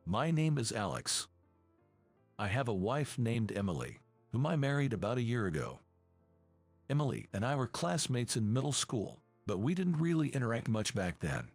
My name is Alex. I have a wife named Emily, whom I married about a year ago. Emily and I were classmates in middle school, but we didn't really interact much back then.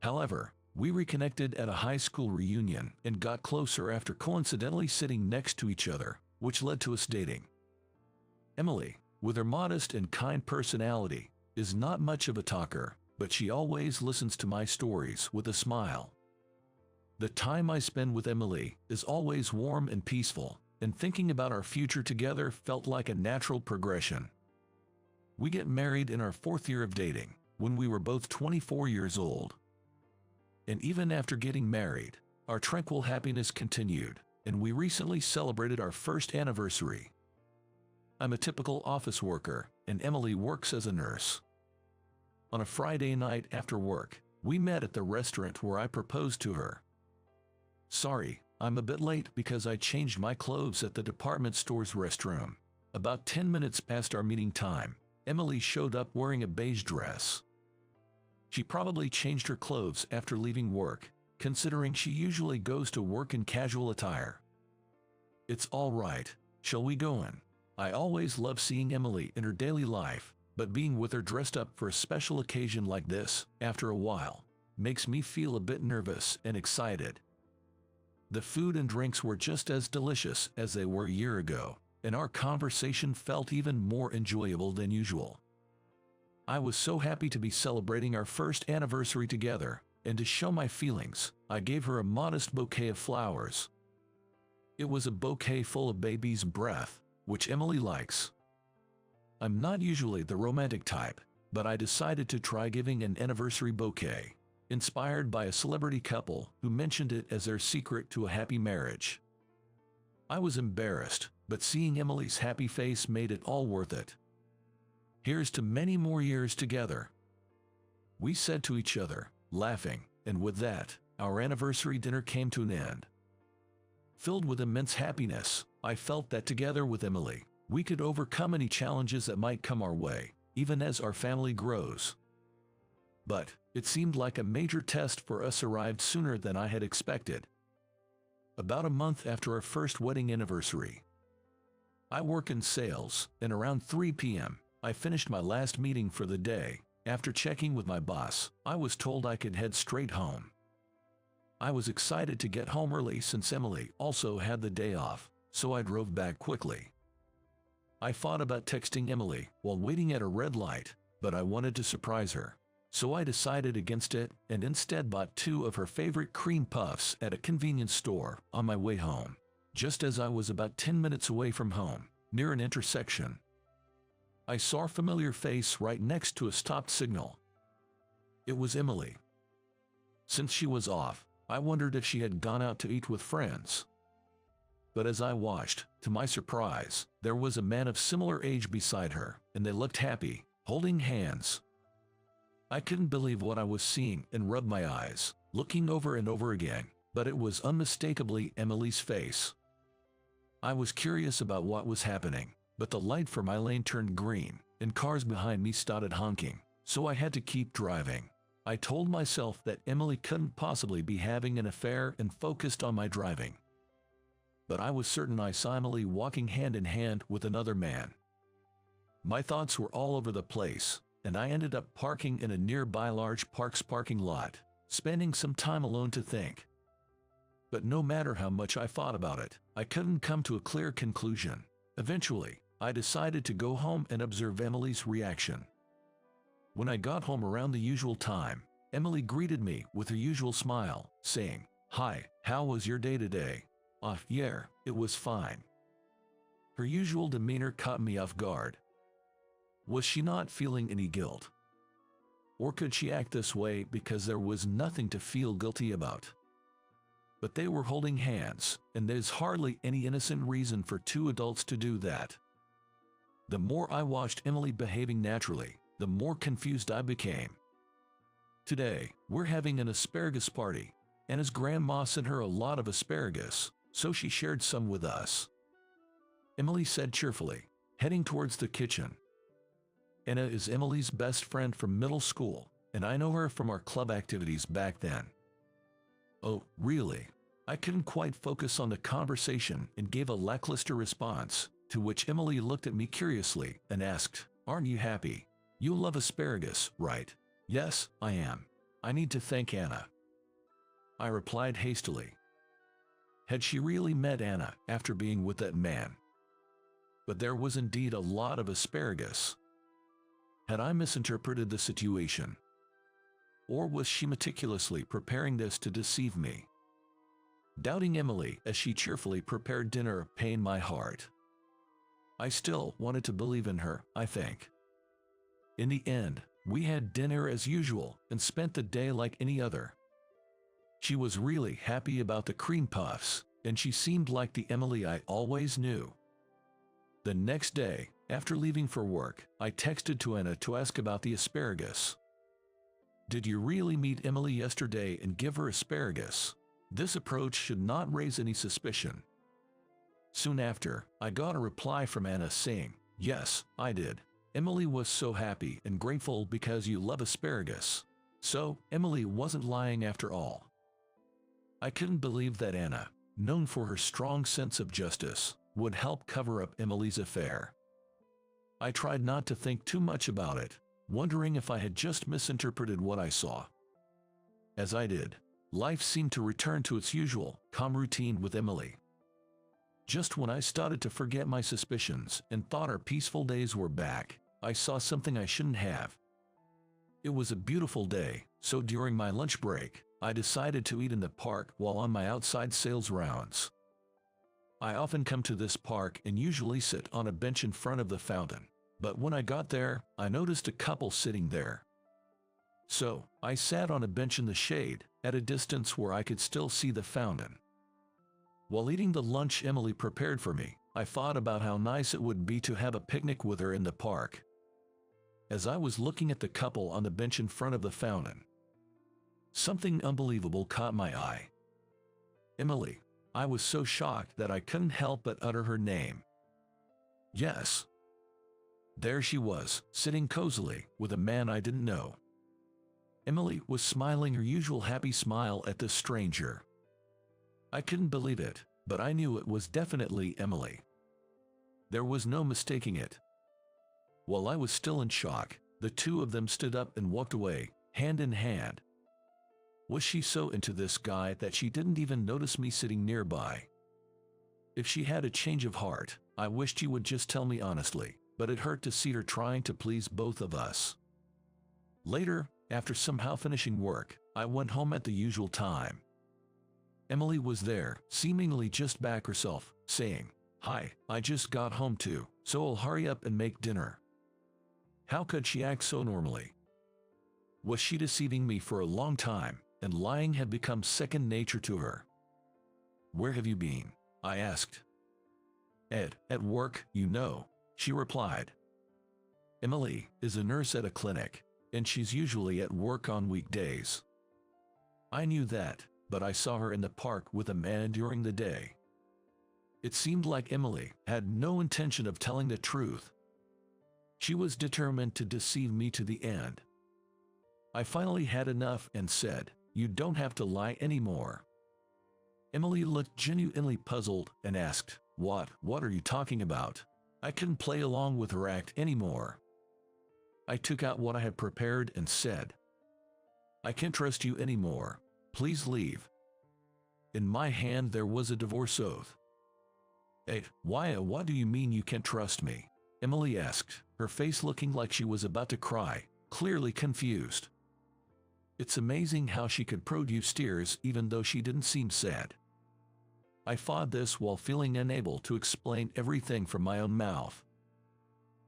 However, we reconnected at a high school reunion and got closer after coincidentally sitting next to each other, which led to us dating. Emily, with her modest and kind personality, is not much of a talker, but she always listens to my stories with a smile. The time I spend with Emily is always warm and peaceful, and thinking about our future together felt like a natural progression. We get married in our 4th year of dating, when we were both 24 years old. And even after getting married, our tranquil happiness continued, and we recently celebrated our 1st anniversary. I'm a typical office worker, and Emily works as a nurse. On a Friday night after work, we met at the restaurant where I proposed to her. Sorry, I'm a bit late because I changed my clothes at the department store's restroom. About 10 minutes past our meeting time, Emily showed up wearing a beige dress. She probably changed her clothes after leaving work, considering she usually goes to work in casual attire. It's all right, shall we go in? I always love seeing Emily in her daily life, but being with her dressed up for a special occasion like this, after a while, makes me feel a bit nervous and excited. The food and drinks were just as delicious as they were a year ago, and our conversation felt even more enjoyable than usual. I was so happy to be celebrating our 1st anniversary together, and to show my feelings, I gave her a modest bouquet of flowers. It was a bouquet full of baby's breath, which Emily likes. I'm not usually the romantic type, but I decided to try giving an anniversary bouquet, inspired by a celebrity couple who mentioned it as their secret to a happy marriage. I was embarrassed, but seeing Emily's happy face made it all worth it. Here's to many more years together, we said to each other, laughing, and with that, our anniversary dinner came to an end. Filled with immense happiness, I felt that together with Emily, we could overcome any challenges that might come our way, even as our family grows. But it seemed like a major test for us arrived sooner than I had expected. About a month after our 1st wedding anniversary. I work in sales, and around 3 p.m., I finished my last meeting for the day. After checking with my boss, I was told I could head straight home. I was excited to get home early since Emily also had the day off, so I drove back quickly. I thought about texting Emily while waiting at a red light, but I wanted to surprise her. So I decided against it and instead bought 2 of her favorite cream puffs at a convenience store on my way home, just as I was about 10 minutes away from home, near an intersection. I saw a familiar face right next to a stopped signal. It was Emily. Since she was off, I wondered if she had gone out to eat with friends. But as I watched, to my surprise, there was a man of similar age beside her, and they looked happy, holding hands. I couldn't believe what I was seeing and rubbed my eyes, looking over and over again, but it was unmistakably Emily's face. I was curious about what was happening, but the light for my lane turned green, and cars behind me started honking, so I had to keep driving. I told myself that Emily couldn't possibly be having an affair and focused on my driving. But I was certain I saw Emily walking hand in hand with another man. My thoughts were all over the place, and I ended up parking in a nearby large Parks parking lot, spending some time alone to think. But no matter how much I thought about it, I couldn't come to a clear conclusion. Eventually, I decided to go home and observe Emily's reaction. When I got home around the usual time, Emily greeted me with her usual smile, saying, "Hi, how was your day today?" Yeah, it was fine." Her usual demeanor caught me off guard. Was she not feeling any guilt? Or could she act this way because there was nothing to feel guilty about? But they were holding hands, and there's hardly any innocent reason for 2 adults to do that. The more I watched Emily behaving naturally, the more confused I became. Today, we're having an asparagus party, and as Grandma sent her a lot of asparagus, so she shared some with us. Emily said cheerfully, heading towards the kitchen. Anna is Emily's best friend from middle school, and I know her from our club activities back then. Oh, really? I couldn't quite focus on the conversation and gave a lackluster response, to which Emily looked at me curiously and asked, "Aren't you happy? You love asparagus, right?" "Yes, I am. I need to thank Anna," I replied hastily. Had she really met Anna after being with that man? But there was indeed a lot of asparagus. Had I misinterpreted the situation? Or was she meticulously preparing this to deceive me? Doubting Emily as she cheerfully prepared dinner pained my heart. I still wanted to believe in her, I think. In the end, we had dinner as usual and spent the day like any other. She was really happy about the cream puffs, and she seemed like the Emily I always knew. The next day, after leaving for work, I texted to Anna to ask about the asparagus. "Did you really meet Emily yesterday and give her asparagus? This approach should not raise any suspicion." Soon after, I got a reply from Anna saying, "Yes, I did. Emily was so happy and grateful because you love asparagus." So, Emily wasn't lying after all. I couldn't believe that Anna, known for her strong sense of justice, would help cover up Emily's affair. I tried not to think too much about it, wondering if I had just misinterpreted what I saw. As I did, life seemed to return to its usual, calm routine with Emily. Just when I started to forget my suspicions and thought our peaceful days were back, I saw something I shouldn't have. It was a beautiful day, so during my lunch break, I decided to eat in the park while on my outside sales rounds. I often come to this park and usually sit on a bench in front of the fountain, but when I got there, I noticed a couple sitting there. So, I sat on a bench in the shade, at a distance where I could still see the fountain. While eating the lunch Emily prepared for me, I thought about how nice it would be to have a picnic with her in the park. As I was looking at the couple on the bench in front of the fountain, something unbelievable caught my eye. Emily. I was so shocked that I couldn't help but utter her name. Yes. There she was, sitting cozily, with a man I didn't know. Emily was smiling her usual happy smile at this stranger. I couldn't believe it, but I knew it was definitely Emily. There was no mistaking it. While I was still in shock, the two of them stood up and walked away, hand in hand. Was she so into this guy that she didn't even notice me sitting nearby? If she had a change of heart, I wished she would just tell me honestly, but it hurt to see her trying to please both of us. Later, after somehow finishing work, I went home at the usual time. Emily was there, seemingly just back herself, saying, "Hi, I just got home too, so I'll hurry up and make dinner." How could she act so normally? Was she deceiving me for a long time, and lying had become second nature to her? "Where have you been?" I asked. At work, you know," she replied. Emily is a nurse at a clinic, and she's usually at work on weekdays. I knew that, but I saw her in the park with a man during the day. It seemed like Emily had no intention of telling the truth. She was determined to deceive me to the end. I finally had enough and said, "You don't have to lie anymore." Emily looked genuinely puzzled and asked, What are you talking about?" I couldn't play along with her act anymore. I took out what I had prepared and said, "I can't trust you anymore. Please leave." In my hand there was a divorce oath. What do you mean you can't trust me?" Emily asked, her face looking like she was about to cry, clearly confused. It's amazing how she could produce tears even though she didn't seem sad. I fought this while feeling unable to explain everything from my own mouth.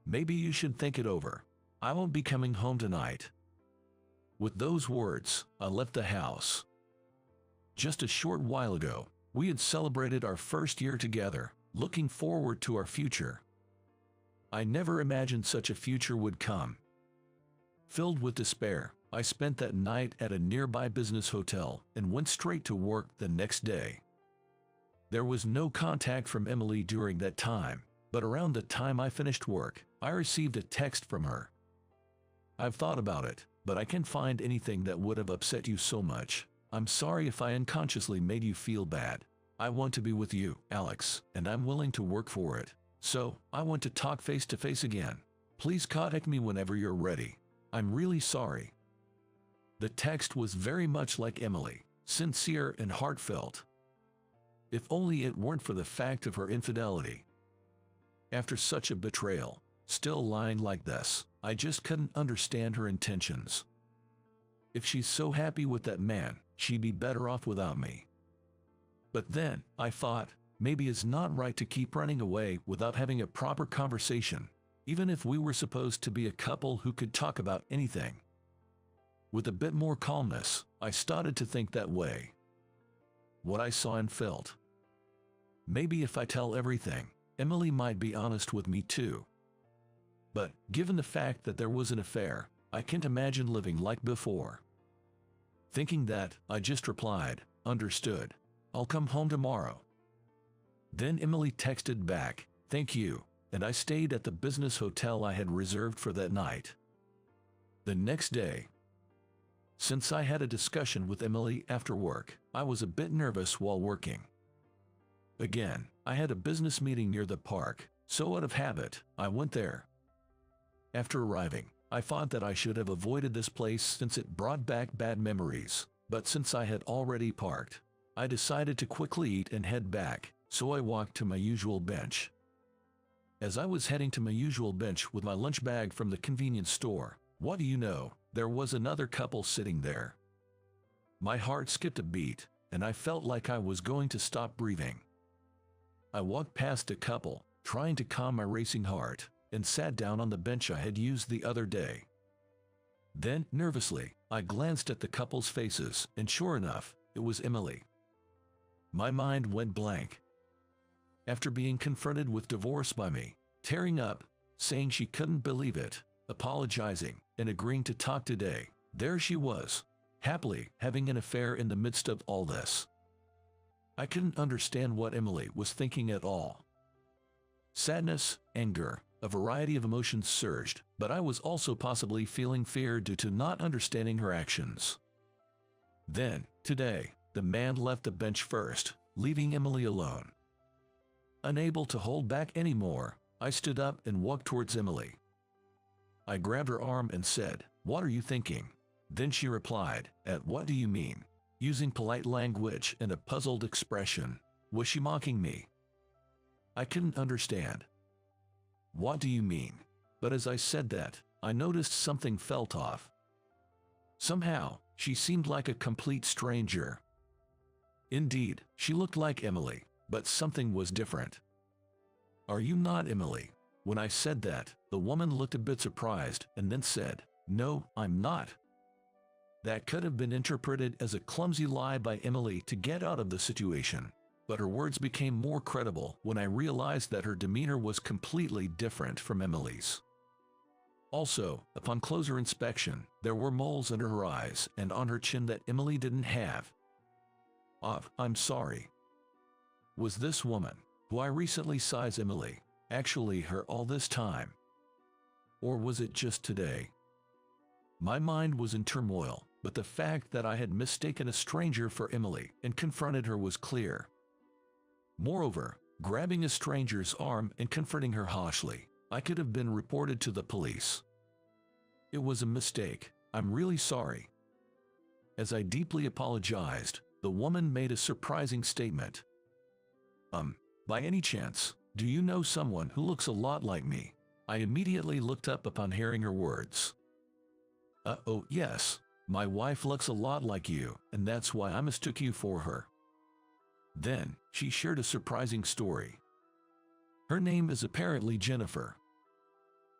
"Maybe you should think it over. I won't be coming home tonight." With those words, I left the house. Just a short while ago, we had celebrated our first year together, looking forward to our future. I never imagined such a future would come. Filled with despair, I spent that night at a nearby business hotel and went straight to work the next day. There was no contact from Emily during that time, but around the time I finished work, I received a text from her. "I've thought about it, but I can't find anything that would have upset you so much. I'm sorry if I unconsciously made you feel bad. I want to be with you, Alex, and I'm willing to work for it. So, I want to talk face to face again. Please contact me whenever you're ready. I'm really sorry." The text was very much like Emily, sincere and heartfelt. If only it weren't for the fact of her infidelity. After such a betrayal, still lying like this, I just couldn't understand her intentions. If she's so happy with that man, she'd be better off without me. But then, I thought, maybe it's not right to keep running away without having a proper conversation, even if we were supposed to be a couple who could talk about anything. With a bit more calmness, I started to think that way. What I saw and felt. Maybe if I tell everything, Emily might be honest with me too. But, given the fact that there was an affair, I can't imagine living like before. Thinking that, I just replied, "Understood. I'll come home tomorrow." Then Emily texted back, "Thank you," and I stayed at the business hotel I had reserved for that night. The next day, since I had a discussion with Emily after work, I was a bit nervous while working. Again, I had a business meeting near the park, so out of habit, I went there. After arriving, I thought that I should have avoided this place since it brought back bad memories, but since I had already parked, I decided to quickly eat and head back, so I walked to my usual bench. As I was heading to my usual bench with my lunch bag from the convenience store, what do you know, there was another couple sitting there. My heart skipped a beat, and I felt like I was going to stop breathing. I walked past a couple, trying to calm my racing heart, and sat down on the bench I had used the other day. Then, nervously, I glanced at the couple's faces, and sure enough, it was Emily. My mind went blank. After being confronted with divorce by me, tearing up, saying she couldn't believe it, apologizing, and agreeing to talk today, there she was, happily having an affair in the midst of all this. I couldn't understand what Emily was thinking at all. Sadness, anger, a variety of emotions surged, but I was also possibly feeling fear due to not understanding her actions. Then, today, the man left the bench first, leaving Emily alone. Unable to hold back anymore, I stood up and walked towards Emily. I grabbed her arm and said, "What are you thinking?" Then she replied, "What do you mean?" using polite language and a puzzled expression. Was she mocking me? I couldn't understand. "What do you mean?" But as I said that, I noticed something felt off. Somehow, she seemed like a complete stranger. Indeed, she looked like Emily, but something was different. "Are you not Emily?" When I said that, the woman looked a bit surprised and then said, "No, I'm not." That could have been interpreted as a clumsy lie by Emily to get out of the situation, but her words became more credible when I realized that her demeanor was completely different from Emily's. Also, upon closer inspection, there were moles under her eyes and on her chin that Emily didn't have. I'm sorry. Was this woman, who I recently saw as Emily, actually her all this time? Or was it just today? My mind was in turmoil, but the fact that I had mistaken a stranger for Emily and confronted her was clear. Moreover, grabbing a stranger's arm and confronting her harshly, I could have been reported to the police. It was a mistake. I'm really sorry. As I deeply apologized, the woman made a surprising statement. By any chance, do you know someone who looks a lot like me?" I immediately looked up upon hearing her words. Oh yes, my wife looks a lot like you, and that's why I mistook you for her." Then, she shared a surprising story. Her name is apparently Jennifer.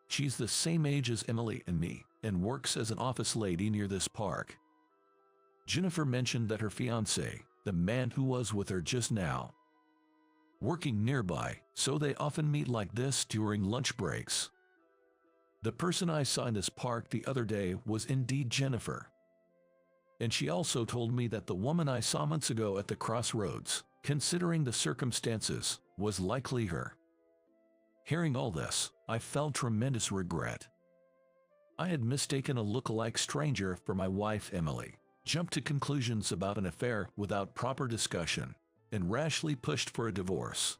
She's the same age as Emily and me, and works as an office lady near this park. Jennifer mentioned that her fiancé, the man who was with her just now, working nearby, so they often meet like this during lunch breaks. The person I saw in this park the other day was indeed Jennifer. And she also told me that the woman I saw months ago at the crossroads, considering the circumstances, was likely her. Hearing all this, I felt tremendous regret. I had mistaken a look-alike stranger for my wife Emily, jumped to conclusions about an affair without proper discussion, and rashly pushed for a divorce.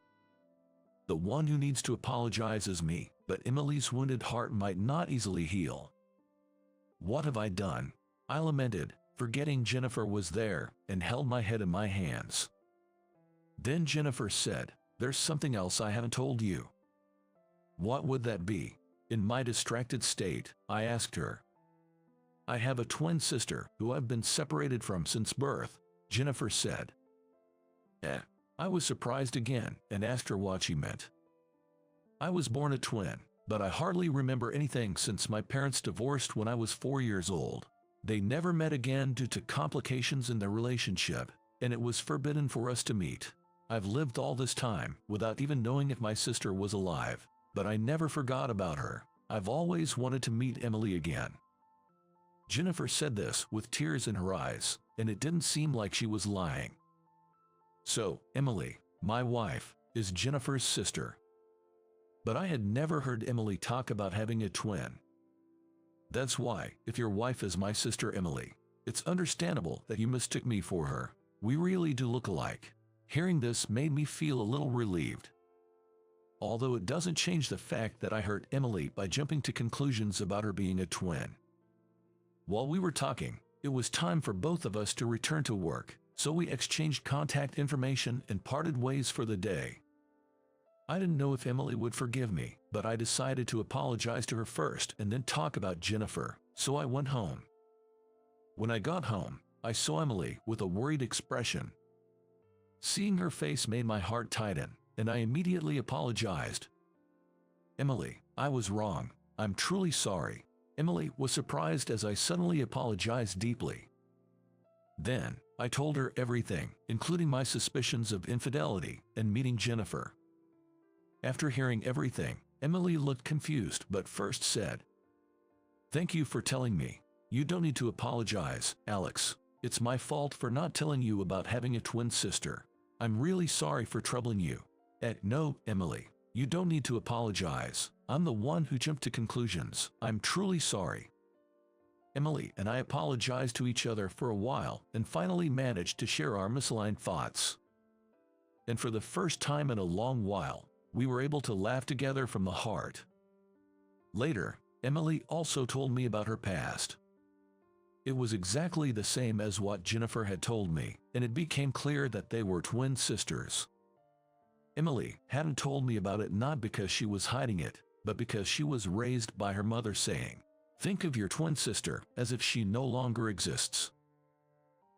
The one who needs to apologize is me, but Emily's wounded heart might not easily heal. What have I done? I lamented, forgetting Jennifer was there, and held my head in my hands. Then Jennifer said, "There's something else I haven't told you." What would that be? In my distracted state, I asked her. "I have a twin sister who I've been separated from since birth," Jennifer said. I was surprised again and asked her what she meant. "I was born a twin, but I hardly remember anything since my parents divorced when I was 4 years old. They never met again due to complications in their relationship, and it was forbidden for us to meet. I've lived all this time without even knowing if my sister was alive, but I never forgot about her. I've always wanted to meet Emily again." Jennifer said this with tears in her eyes, and it didn't seem like she was lying. So, Emily, my wife, is Jennifer's sister. But I had never heard Emily talk about having a twin. "That's why, if your wife is my sister Emily, it's understandable that you mistook me for her. We really do look alike." Hearing this made me feel a little relieved. Although it doesn't change the fact that I hurt Emily by jumping to conclusions about her being a twin. While we were talking, it was time for both of us to return to work, so we exchanged contact information and parted ways for the day. I didn't know if Emily would forgive me, but I decided to apologize to her first and then talk about Jennifer, so I went home. When I got home, I saw Emily with a worried expression. Seeing her face made my heart tighten, and I immediately apologized. "Emily, I was wrong. I'm truly sorry." Emily was surprised as I suddenly apologized deeply. Then, I told her everything, including my suspicions of infidelity and meeting Jennifer. After hearing everything, Emily looked confused but first said, "Thank you for telling me. You don't need to apologize, Alex. It's my fault for not telling you about having a twin sister. I'm really sorry for troubling you." No, Emily, you don't need to apologize. I'm the one who jumped to conclusions. I'm truly sorry. Emily and I apologized to each other for a while and finally managed to share our misaligned thoughts. And for the first time in a long while, we were able to laugh together from the heart. Later, Emily also told me about her past. It was exactly the same as what Jennifer had told me, and it became clear that they were twin sisters. Emily hadn't told me about it not because she was hiding it, but because she was raised by her mother saying, "Think of your twin sister as if she no longer exists."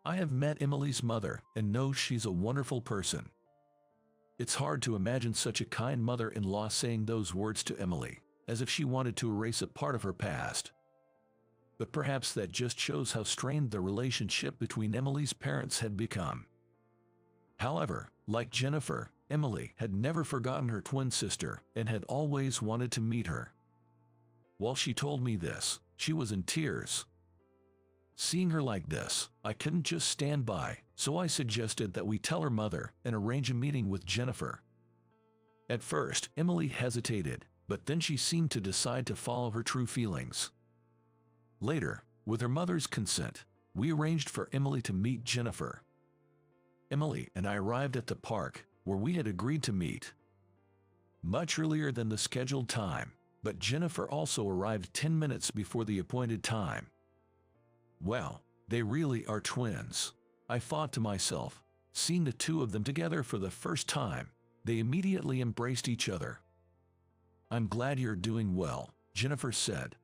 I have met Emily's mother and know she's a wonderful person. It's hard to imagine such a kind mother-in-law saying those words to Emily, as if she wanted to erase a part of her past. But perhaps that just shows how strained the relationship between Emily's parents had become. However, like Jennifer, Emily had never forgotten her twin sister and had always wanted to meet her. While she told me this, she was in tears. Seeing her like this, I couldn't just stand by, so I suggested that we tell her mother and arrange a meeting with Jennifer. At first, Emily hesitated, but then she seemed to decide to follow her true feelings. Later, with her mother's consent, we arranged for Emily to meet Jennifer. Emily and I arrived at the park, where we had agreed to meet. Much earlier than the scheduled time, but Jennifer also arrived 10 minutes before the appointed time. Well, they really are twins, I thought to myself. Seeing the two of them together for the first time, they immediately embraced each other. "I'm glad you're doing well," Jennifer said.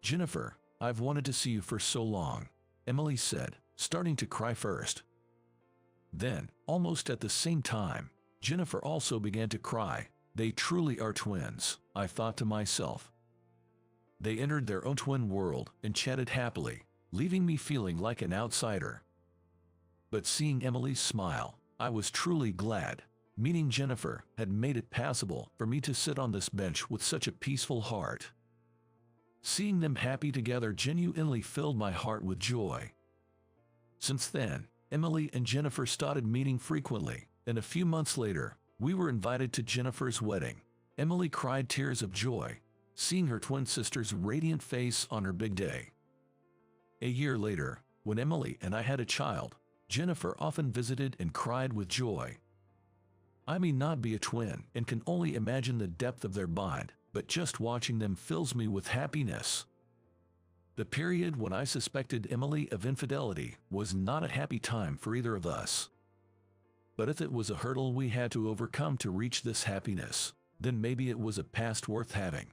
"Jennifer, I've wanted to see you for so long," Emily said, starting to cry first. Then, almost at the same time, Jennifer also began to cry. They truly are twins, I thought to myself. They entered their own twin world and chatted happily, leaving me feeling like an outsider. But seeing Emily's smile, I was truly glad. Meeting Jennifer had made it possible for me to sit on this bench with such a peaceful heart. Seeing them happy together genuinely filled my heart with joy. Since then, Emily and Jennifer started meeting frequently, and a few months later, we were invited to Jennifer's wedding. Emily cried tears of joy, seeing her twin sister's radiant face on her big day. A year later, When Emily and I had a child, Jennifer often visited and cried with joy. I may not be a twin and can only imagine the depth of their bond, but just watching them fills me with happiness. The period when I suspected Emily of infidelity was not a happy time for either of us. But if it was a hurdle we had to overcome to reach this happiness, then maybe it was a past worth having.